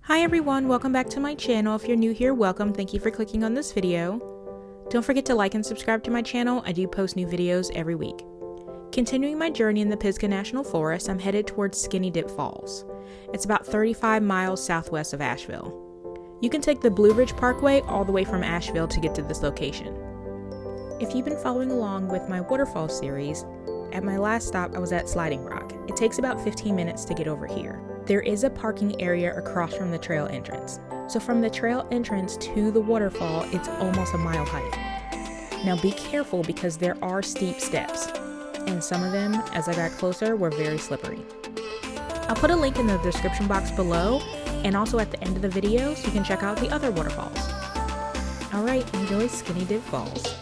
Hi everyone, welcome back to my channel. If you're new here, welcome. Thank you for clicking on this video. Don't forget to like and subscribe to my channel. I do post new videos every week. Continuing my journey in the Pisgah National Forest, I'm headed towards Skinny Dip Falls. It's about 35 miles southwest of Asheville. You can take the Blue Ridge Parkway all the way from Asheville to get to this location. If you've been following along with my Waterfall series, at my last stop I was at Sliding Rock. It takes about 15 minutes to get over here. There is a parking area across from the trail entrance. So from the trail entrance to the waterfall, it's almost a mile hike. Now be careful because there are steep steps, and some of them, as I got closer, were very slippery. I'll put a link in the description box below and also at the end of the video so you can check out the other waterfalls. Alright, enjoy Skinny Dip Falls.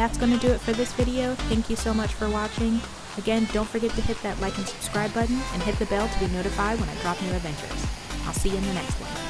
That's going to do it for this video. Thank you so much for watching. Again, don't forget to hit that like and subscribe button and hit the bell to be notified when I drop new adventures. I'll see you in the next one.